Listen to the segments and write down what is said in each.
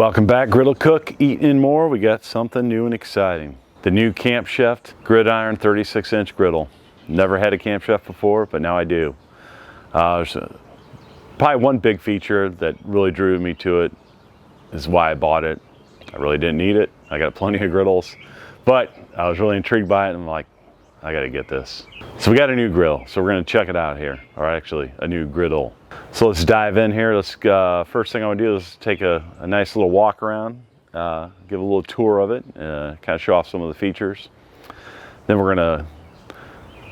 Welcome back, Griddle Cook, eating more. We got something new and exciting. The new Camp Chef Gridiron 36-inch griddle. Never had a Camp Chef before, but now I do. There's probably one big feature that really drew me to it, is why I bought it. I really didn't need it. I got plenty of griddles, but I was really intrigued by it, and I'm like, I gotta get this. So we got a new grill, so we're gonna check it out here, or actually a new griddle. So let's dive in here. Let's first thing I want to do is take a nice little walk around, give a little tour of it, kind of show off some of the features. Then we're gonna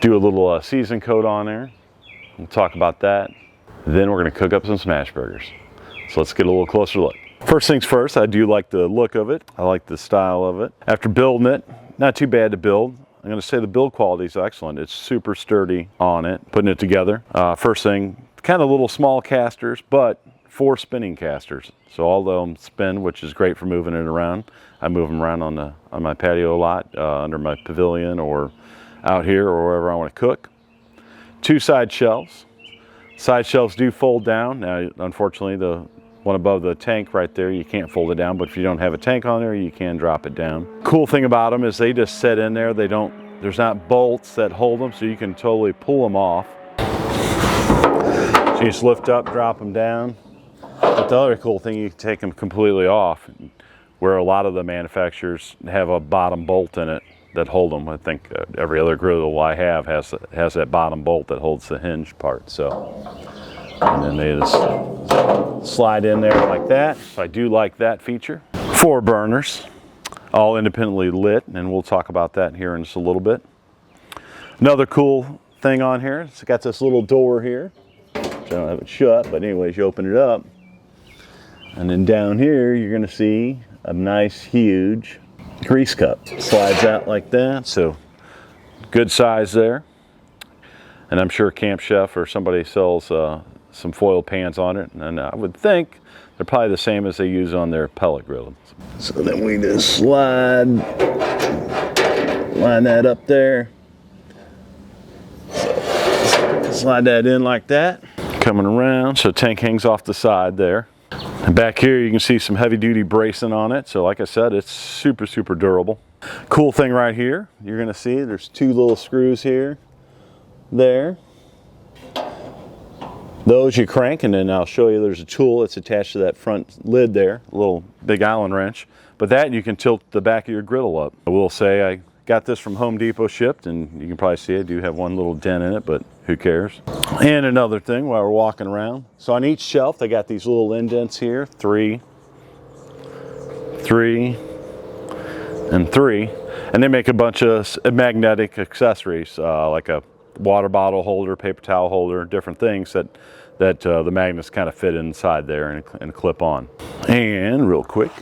do a little season coat on there. We'll talk about that. Then we're gonna cook up some smash burgers. So let's get a little closer look. First things first, I do like the look of it. I like the style of it. After building it, not too bad to build. I'm going to say the build quality is excellent. It's super sturdy on it, putting it together. First thing, kind of little small casters, but 4 spinning casters. So all of them spin, which is great for moving it around. I move them around on my patio a lot, under my pavilion or out here or wherever I want to cook. 2 side shelves. Side shelves do fold down. Now, unfortunately, the one above the tank right there, you can't fold it down, but if you don't have a tank on there, you can drop it down. Cool thing about them is they just set in there. There's not bolts that hold them, so you can totally pull them off. So you just lift up, drop them down. But the other cool thing, you can take them completely off, where a lot of the manufacturers have a bottom bolt in it that hold them. I think every other griddle I have has that bottom bolt that holds the hinge part. So. And then they just slide in there like that. So I do like that feature. 4 burners, all independently lit, and we'll talk about that here in just a little bit. Another cool thing on here, it's got this little door here. I don't have it shut, but anyways, you open it up. And then down here, you're gonna see a nice, huge grease cup. Slides out like that, so good size there. And I'm sure Camp Chef or somebody sells some foil pans on it, and I would think they're probably the same as they use on their pellet griddle. So then we just line that up there. So slide that in like that. Coming around, so tank hangs off the side there. And back here you can see some heavy duty bracing on it. So like I said, it's super, super durable. Cool thing right here, you're gonna see there's 2 little screws here, there. Those you crank, and then I'll show you there's a tool that's attached to that front lid there, a little big Allen wrench. But that you can tilt the back of your griddle up. I will say I got this from Home Depot shipped, and you can probably see I do have one little dent in it, but who cares? And another thing while we're walking around, so on each shelf they got these little indents here, 3, 3, and 3, and they make a bunch of magnetic accessories, like a water bottle holder, paper towel holder, different things that the magnets kind of fit inside there and clip on. And real quick,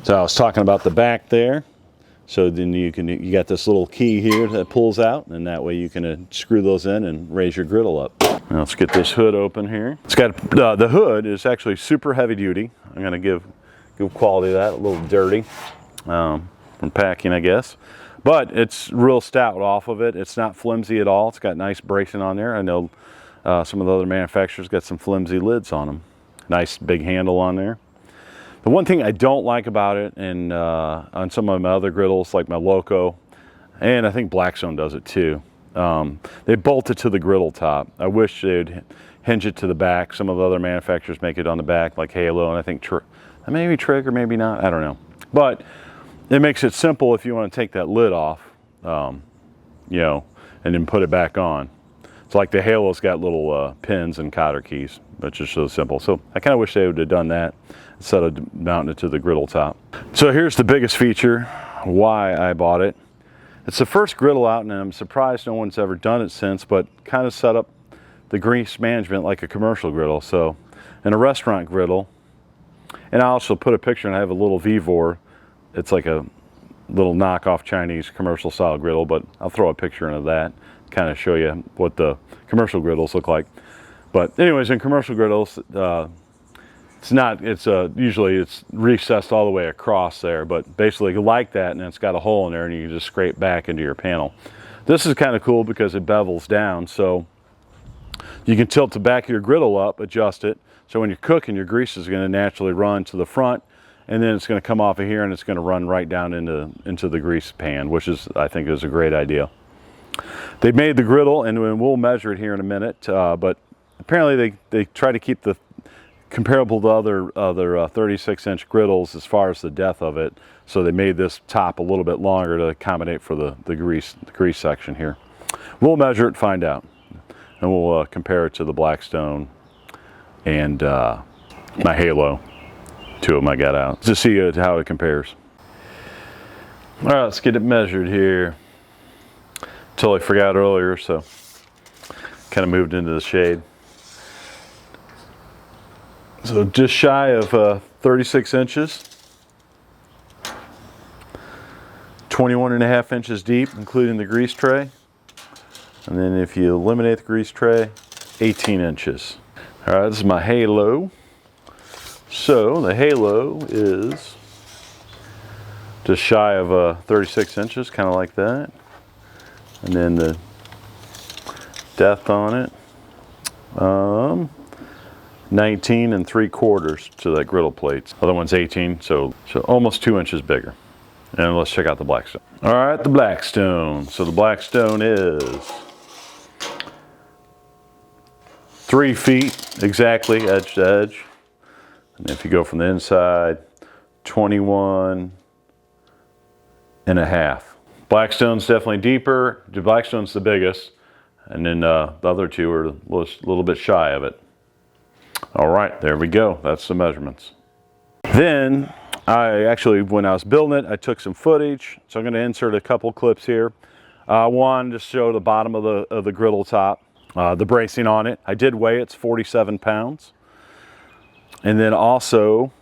so I was talking about the back there. So then you got this little key here that pulls out, and that way you can screw those in and raise your griddle up. Now let's get this hood open here. It's got the hood is actually super heavy duty. I'm going to give quality to that, a little dirty from packing, I guess. But it's real stout off of it. It's not flimsy at all. It's got nice bracing on there. I know some of the other manufacturers got some flimsy lids on them. Nice big handle on there. The one thing I don't like about it, and on some of my other griddles, like my Loco, and I think Blackstone does it too, they bolt it to the griddle top. I wish they'd hinge it to the back. Some of the other manufacturers make it on the back, like Halo, and I think maybe Trig or maybe not. I don't know. But it makes it simple if you want to take that lid off, you know, and then put it back on. It's like the Halo's got little pins and cotter keys, which is so simple. So I kind of wish they would have done that instead of mounting it to the griddle top. So here's the biggest feature, why I bought it. It's the first griddle out, and I'm surprised no one's ever done it since, but kind of set up the grease management like a commercial griddle. So in a restaurant griddle, and I also put a picture, and I have a little Vivor. It's like a little knockoff Chinese commercial style griddle, but I'll throw a picture into that, kind of show you what the commercial griddles look like. But anyways, in commercial griddles, usually it's recessed all the way across there, but basically like that, and it's got a hole in there, and you can just scrape back into your panel. This is kind of cool because it bevels down, so you can tilt the back of your griddle up, adjust it, So when you're cooking, your grease is going to naturally run to the front, and then it's going to come off of here and it's going to run right down into the grease pan, which is, I think, is a great idea. They made the griddle, and we'll measure it here in a minute, but apparently they try to keep the comparable to other 36-inch griddles as far as the depth of it. So they made this top a little bit longer to accommodate for the grease section here. We'll measure it, find out, and we'll compare it to the Blackstone and my Halo. Two of them I got out to see how it compares. All right, let's get it measured here. Totally forgot earlier, so kind of moved into the shade. So just shy of 36 inches. 21.5 inches deep, including the grease tray. And then if you eliminate the grease tray, 18 inches. All right, this is my Halo. So the Halo is just shy of 36 inches, kind of like that. And then the depth on it, 19 3/4 to that griddle plates. Other one's 18, so almost 2 inches bigger. And let's check out the Blackstone. All right, the Blackstone. So the Blackstone is 3 feet exactly, edge to edge. And if you go from the inside, 21.5. Blackstone's definitely deeper. The Blackstone's the biggest. And then the other two are a little bit shy of it. All right, there we go. That's the measurements. Then I actually, when I was building it, I took some footage. So I'm going to insert a couple clips here. One to show the bottom of the griddle top, the bracing on it. I did weigh it, it's 47 pounds. And then also,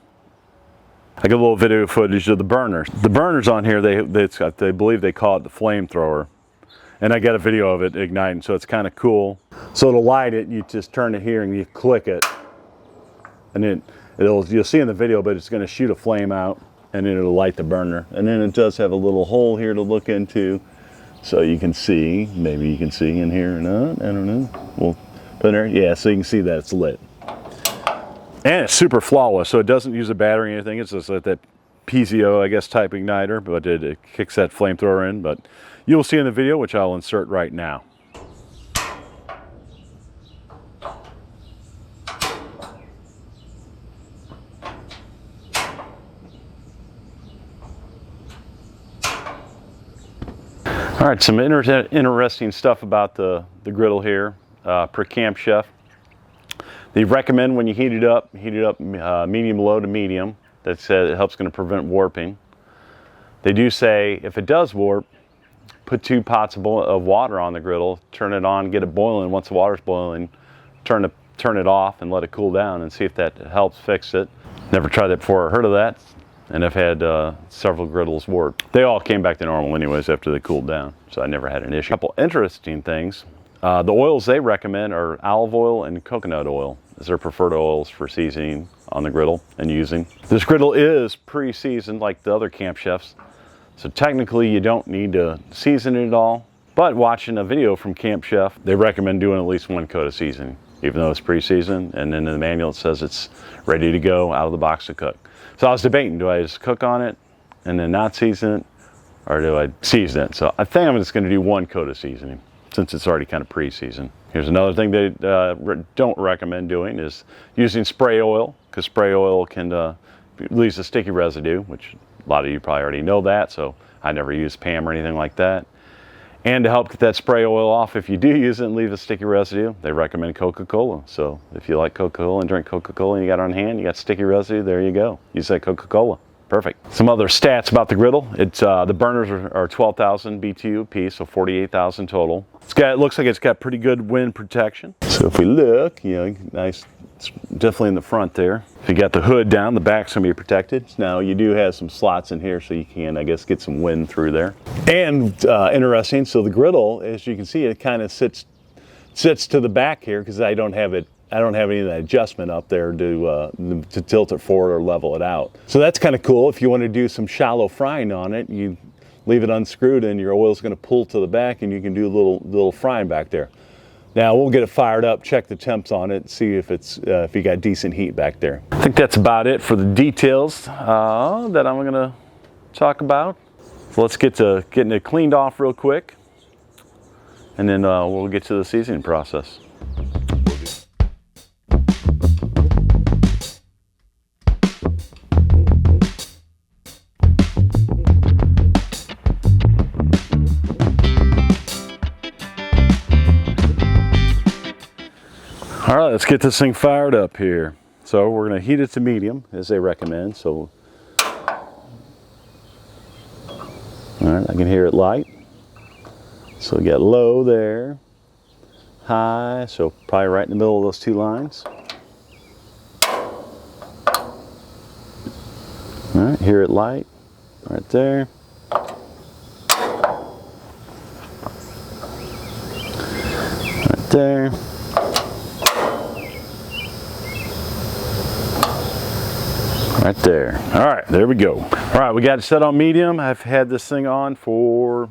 I got a little video footage of the burners. The burners on here, they believe they call it the flamethrower. And I got a video of it igniting, so it's kind of cool. So to light it, you just turn it here and you click it. And then you'll see in the video, but it's going to shoot a flame out, and then it'll light the burner. And then it does have a little hole here to look into, so you can see. Maybe you can see in here or not. I don't know. We'll put it there. Yeah, so you can see that it's lit. And it's super flawless, so it doesn't use a battery or anything. It's just like that piezo, I guess, type igniter, but it kicks that flamethrower in. But you'll see in the video, which I'll insert right now. All right, some interesting stuff about the griddle here per Camp Chef. They recommend when you heat it up medium low to medium. That said, it helps going to prevent warping. They do say if it does warp, put 2 pots of water on the griddle, turn it on, get it boiling. Once the water's boiling, turn it off and let it cool down and see if that helps fix it. Never tried that before or heard of that. And I've had several griddles warp. They all came back to normal anyways after they cooled down, so I never had an issue. A couple interesting things. The oils they recommend are olive oil and coconut oil as their preferred oils for seasoning on the griddle and using. This griddle is pre-seasoned like the other Camp Chefs, so technically you don't need to season it at all. But watching a video from Camp Chef, they recommend doing at least 1 coat of seasoning, even though it's pre-seasoned, and then in the manual it says it's ready to go out of the box to cook. So I was debating, do I just cook on it and then not season it, or do I season it? So I think I'm just going to do 1 coat of seasoning since it's already kind of pre-seasoned. Here's another thing they don't recommend doing is using spray oil, because spray oil can leaves a sticky residue, which a lot of you probably already know that, so I never use PAM or anything like that. And to help get that spray oil off, if you do use it and leave a sticky residue, they recommend Coca-Cola. So if you like Coca-Cola and drink Coca-Cola and you got it on hand, you got sticky residue, there you go. Use that Coca-Cola. Perfect. Some other stats about the griddle. It's the burners are 12,000 BTU apiece, so 48,000 total. It looks like it's got pretty good wind protection. So if we look, nice, it's definitely in the front there. If you got the hood down, the back's gonna be protected. Now you do have some slots in here, so you can, I guess, get some wind through there. And interesting, so the griddle, as you can see, it kind of sits to the back here because I don't have any of that adjustment up there to tilt it forward or level it out. So that's kind of cool. If you want to do some shallow frying on it, you leave it unscrewed and your oil's going to pull to the back and you can do a little frying back there. Now we'll get it fired up, check the temps on it, see if it's if you got decent heat back there. I think that's about it for the details that I'm going to talk about. So let's get to getting it cleaned off real quick, and then we'll get to the seasoning process. All right, let's get this thing fired up here. So we're going to heat it to medium, as they recommend. So, all right, I can hear it light. So we got low there, high, so probably right in the middle of those two lines. All right, hear it light, right there. Right there. Right there. All right, there we go. All right, we got it set on medium. I've had this thing on for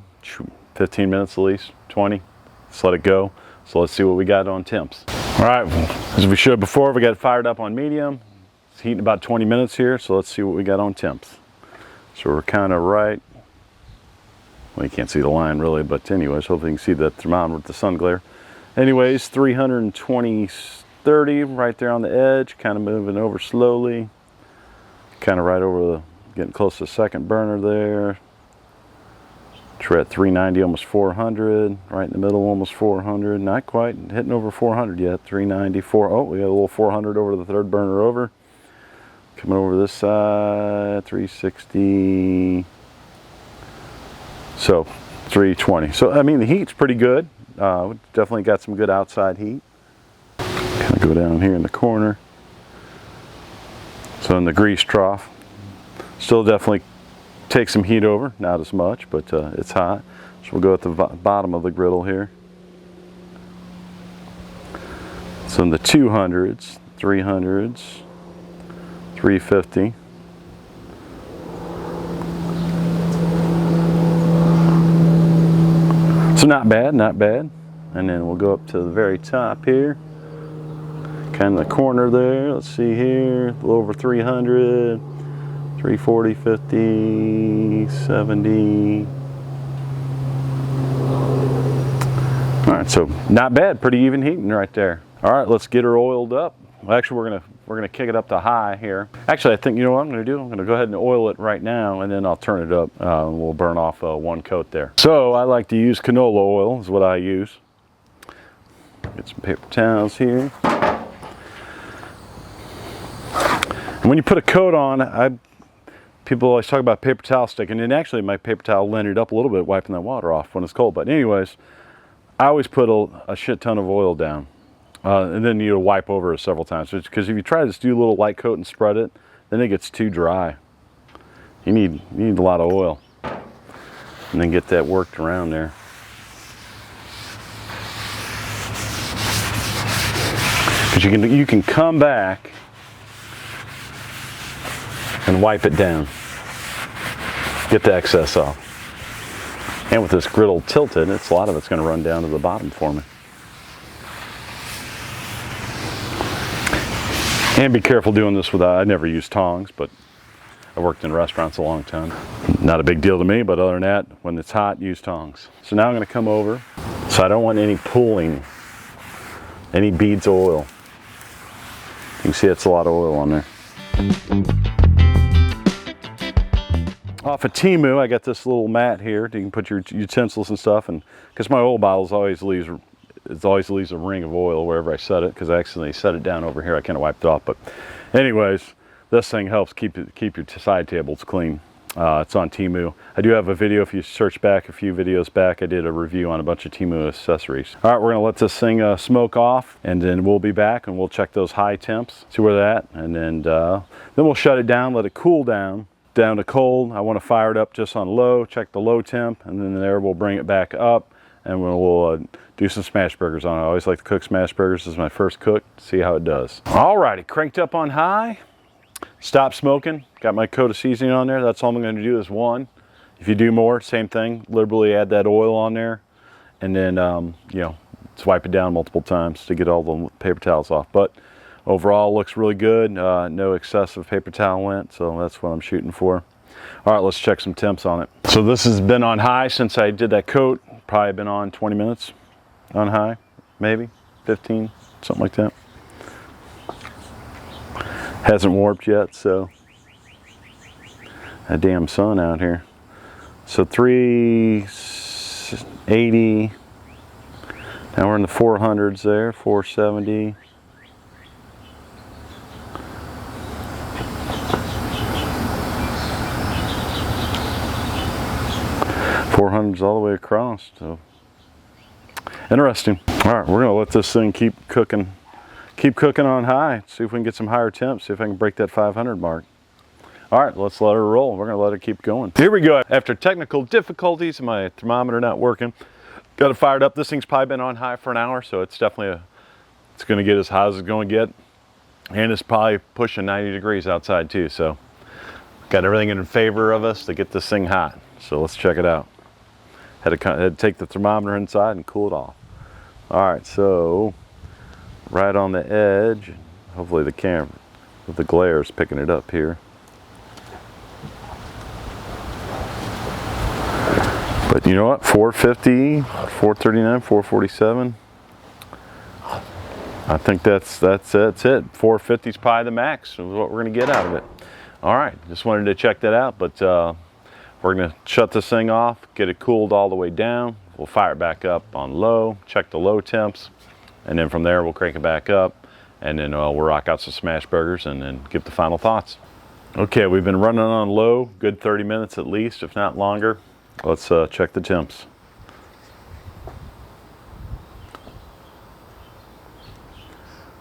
15 minutes at least, 20. Let's let it go. So let's see what we got on temps. All right, as we showed before, we got it fired up on medium. It's heating about 20 minutes here, so let's see what we got on temps. So we're kind of right. Well, you can't see the line really, but anyways, hopefully you can see the thermometer with the sun glare. Anyways, 320/30 right there on the edge, kind of moving over slowly. Kind of right over the, getting close to the second burner there. We're at 390, almost 400. Right in the middle, almost 400. Not quite hitting over 400 yet. 394. Oh, we got a little 400 over the third burner over. Coming over this side, 360. So 320. So I mean, the heat's pretty good. We definitely got some good outside heat. Kind of go down here in the corner. So in the grease trough, still definitely take some heat over, not as much, but it's hot. So we'll go at the bottom of the griddle here. So in the 200s, 300s, 350. So not bad, not bad. And then we'll go up to the very top here. Kind of the corner there, let's see here, a little over 300, 340, 50, 70. All right, so not bad, pretty even heating right there. All right, let's get her oiled up. Well, actually, we're gonna kick it up to high here. Actually, I think you know what I'm gonna do. I'm gonna go ahead and oil it right now, and then I'll turn it up. We'll burn off one coat there. So I like to use canola oil, is what I use. Get some paper towels here. When you put a coat on, people always talk about paper towel sticking, and actually my paper towel lined up a little bit wiping that water off when it's cold. But anyways, I always put a shit ton of oil down, and then you wipe over it several times. Because if you try to just do a little light coat and spread it, then it gets too dry. You need a lot of oil, and then get that worked around there. Because you can come back and wipe it down. Get the excess off. And with this griddle tilted, a lot of it's going to run down to the bottom for me. And be careful doing this without, I never use tongs, but I worked in restaurants a long time. Not a big deal to me, but other than that, when it's hot, use tongs. So now I'm going to come over. So I don't want any pooling, any beads of oil. You can see it's a lot of oil on there. Off of Temu, I got this little mat here. You can put your utensils and stuff, and because my oil bottle always leaves a ring of oil wherever I set it, because I accidentally set it down over here. I kind of wiped it off, but anyways, this thing helps keep your side tables clean. It's on Temu. I do have a video. If you search back a few videos back, I did a review on a bunch of Temu accessories. All right, we're gonna let this thing smoke off, and then we'll be back and we'll check those high temps, see where they're at, and then we'll shut it down, let it cool down to cold. I want to fire it up just on low, check the low temp, and then there we'll bring it back up, and we'll do some smash burgers on it. I always like to cook smash burgers. This is my first cook. See how it does. All righty, cranked up on high. Stop smoking. Got my coat of seasoning on there. That's all I'm going to do is one. If you do more, same thing. Liberally add that oil on there, and then you know, swipe it down multiple times to get all the paper towels off. But overall, looks really good. No excessive paper towel lint, so that's what I'm shooting for. All right, let's check some temps on it. So this has been on high since I did that coat. Probably been on 20 minutes on high, maybe 15, something like that. Hasn't warped yet, so a damn sun out here. So 380. Now we're in the 400s there, 470. $400s all the way across, so interesting. All right, we're gonna let this thing keep cooking on high. See if we can get some higher temps. See if I can break that 500 mark. All right, let's let her roll. We're gonna let her keep going. Here we go. After technical difficulties, my thermometer not working, got it fired up. This thing's probably been on high for an hour, so it's definitely it's gonna get as high as it's gonna get, and it's probably pushing 90 degrees outside too. So got everything in favor of us to get this thing hot. So let's check it out. Had to take the thermometer inside and cool it off. All right, so right on the edge. Hopefully the camera with the glare is picking it up here. But you know what? 450, 439, 447. I think that's it. 450 is probably the max is what we're gonna get out of it. All right, just wanted to check that out, but we're gonna shut this thing off, get it cooled all the way down. We'll fire it back up on low, check the low temps, and then from there we'll crank it back up, and then we'll rock out some smash burgers and then give the final thoughts. Okay, we've been running on low, good 30 minutes at least, if not longer. Let's check the temps.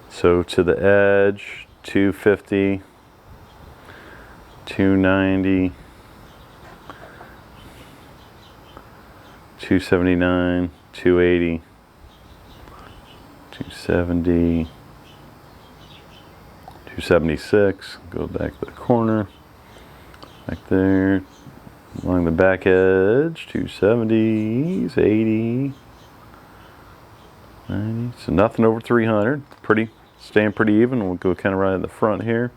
So to the edge, 250, 290, 279, 280, 270, 276, go back to the corner, back there, along the back edge, 270s, 80, 90, so nothing over 300, staying pretty even. We'll go kind of right at the front here.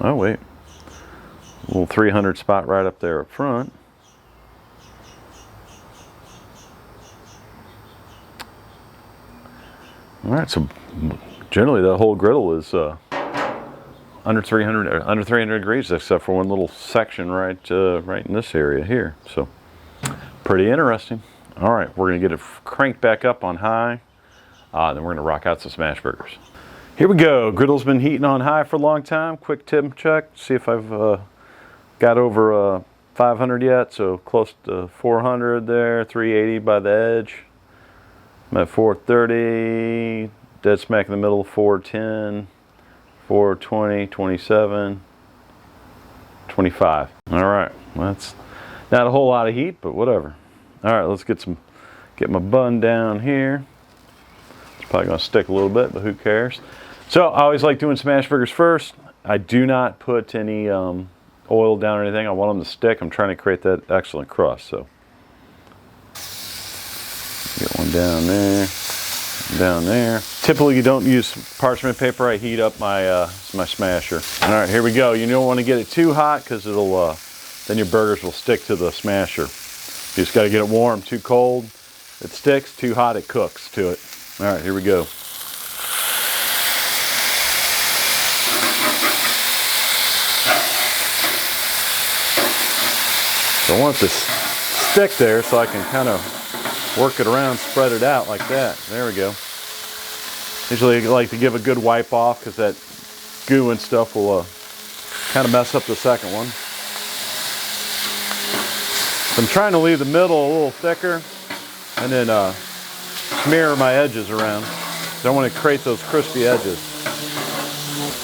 Oh wait, a little 300 spot right up there up front. All right, so generally the whole griddle is under 300 degrees, except for one little section right in this area here. So pretty interesting. All right, we're gonna get it cranked back up on high. Then we're gonna rock out some smash burgers. Here we go. Griddle's been heating on high for a long time. Quick temp check. See if I've got over 500 yet. So close to 400 there. 380 by the edge. I'm at 430, dead smack in the middle, 410, 420, 27, 25. All right, well, that's not a whole lot of heat, but whatever. All right, let's get my bun down here. It's probably gonna stick a little bit, but who cares? So I always like doing smash burgers first. I do not put any oil down or anything. I want them to stick. I'm trying to create that excellent crust, so. Get one down there, down there. Typically you don't use parchment paper. I heat up my my smasher. All right, here we go. You don't want to get it too hot because it'll then your burgers will stick to the smasher. You just got to get it warm. Too cold, it sticks. Too hot, it cooks to it. All right, here we go. So I want this stick there so I can kind of work it around, spread it out like that. There we go. Usually I like to give a good wipe off because that goo and stuff will kind of mess up the second one. So I'm trying to leave the middle a little thicker and then smear my edges around. So I want to create those crispy edges.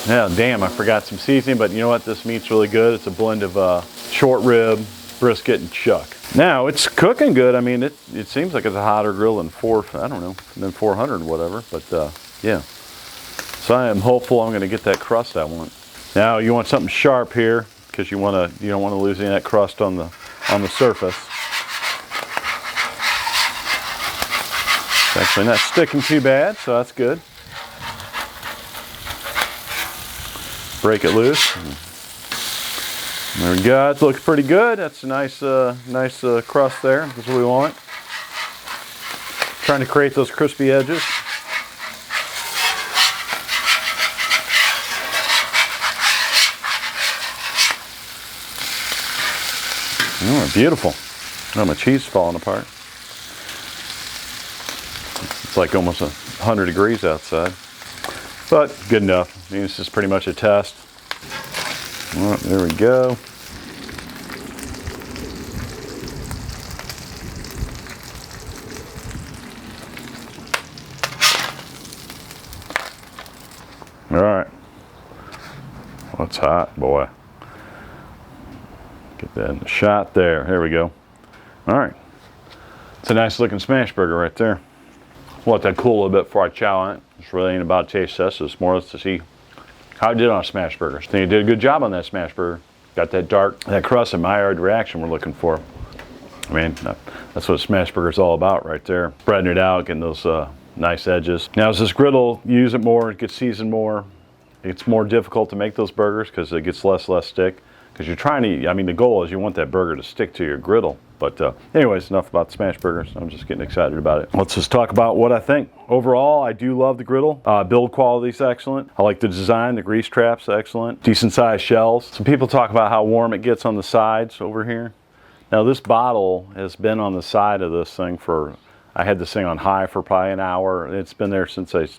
Yeah, damn, I forgot some seasoning, but you know what? This meat's really good. It's a blend of short rib, brisket, and chuck. Now it's cooking good. I mean, it seems like it's a hotter grill than than 400 whatever, but yeah. So I am hopeful I'm going to get that crust I want. Now you want something sharp here because you don't want to lose any of that crust on the surface. actually not sticking too bad, so that's good. Break it loose. There we go. It looks pretty good. That's a nice, nice crust there. That's what we want. Trying to create those crispy edges. Oh, beautiful. Oh, my cheese is falling apart. It's like almost 100 degrees outside, but good enough. I mean, this is pretty much a test. All right, there we go. All right. Oh, it's hot, boy. Get that in the shot there. There we go. All right. It's a nice looking smash burger right there. We'll let that cool a little bit before I chow on it. It's really ain't about taste test. It's more to see how I did on a smash burger. I think I did a good job on that smash burger. Got that dark, that crust and Maillard reaction we're looking for. I mean, that's what a smash burger is all about right there. Spreading it out, getting those nice edges. Now as this griddle, you use it more, it gets seasoned more. It's more difficult to make those burgers because it gets less stick. Because you're trying to, I mean, the goal is you want that burger to stick to your griddle. But anyways, enough about the smash burgers. I'm just getting excited about it. Let's just talk about what I think. Overall, I do love the griddle. Build quality is excellent. I like the design. The grease trap's excellent. Decent sized shells. Some people talk about how warm it gets on the sides over here. Now this bottle has been on the side of this thing for, I had this thing on high for probably an hour. It's been there since I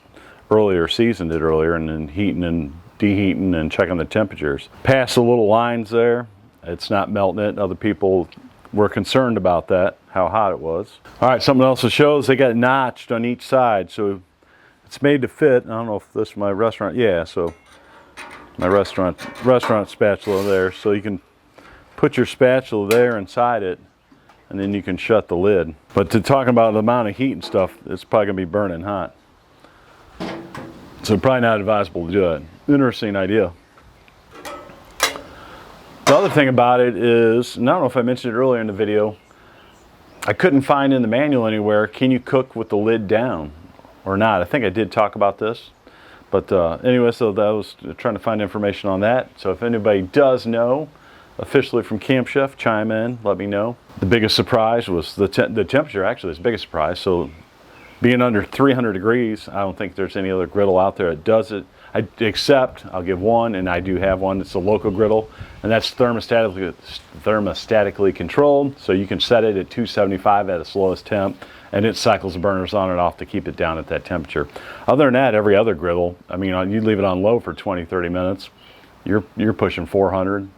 seasoned it earlier, and then heating and deheating and checking the temperatures. Past the little lines there, it's not melting it. Other people were concerned about that, how hot it was. All right, something else to show is they got it notched on each side, so it's made to fit. I don't know if this is my restaurant. Yeah, so my restaurant spatula there, so you can put your spatula there inside it, and then you can shut the lid. But to talking about the amount of heat and stuff, it's probably gonna be burning hot. So probably not advisable to do it. Interesting idea. The other thing about it is, and I don't know if I mentioned it earlier in the video, I couldn't find in the manual anywhere, can you cook with the lid down or not? I think I did talk about this. But anyway, so that was trying to find information on that. So if anybody does know, officially from Camp Chef, chime in, let me know. The biggest surprise was the temperature, actually, is the biggest surprise. So being under 300 degrees, I don't think there's any other griddle out there that does it. Except, I'll give one, and I do have one. It's a local griddle, and that's thermostatically controlled. So you can set it at 275 at its lowest temp, and it cycles the burners on and off to keep it down at that temperature. Other than that, every other griddle, I mean, you leave it on low for 20, 30 minutes, you're pushing 400,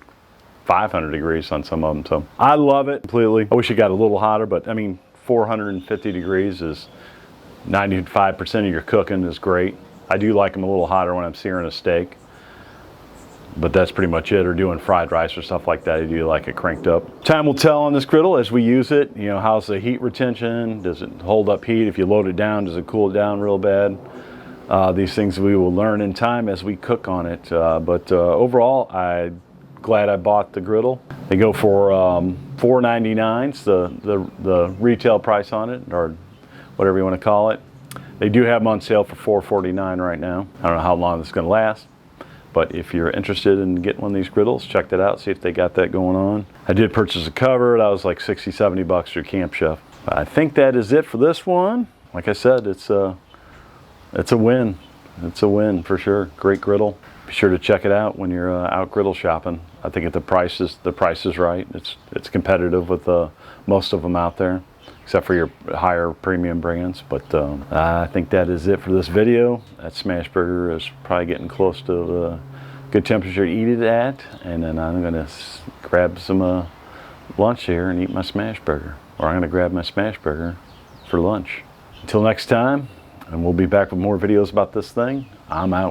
500 degrees on some of them. So I love it completely. I wish it got a little hotter, but I mean, 450 degrees is 95% of your cooking is great. I do like them a little hotter when I'm searing a steak, but that's pretty much it. Or doing fried rice or stuff like that, I do like it cranked up. Time will tell on this griddle as we use it. You know, how's the heat retention? Does it hold up heat? If you load it down, does it cool it down real bad? These things we will learn in time as we cook on it. But overall, I'm glad I bought the griddle. They go for $4.99, the retail price on it, or whatever you want to call it. They do have them on sale for $4.49 right now. I don't know how long this is going to last, but if you're interested in getting one of these griddles, check that out, see if they got that going on. I did purchase a cover. That was like 60, 70 bucks through Camp Chef. I think that is it for this one. Like I said, it's a win. It's a win for sure. Great griddle. Be sure to check it out when you're out griddle shopping. I think if the price is right. It's competitive with most of them out there, except for your higher premium brands. But I think that is it for this video. That smash burger is probably getting close to the good temperature to eat it at, and then I'm gonna grab some lunch here and eat my smash burger, or I'm gonna grab my smash burger for lunch. Until next time, and we'll be back with more videos about this thing. I'm out.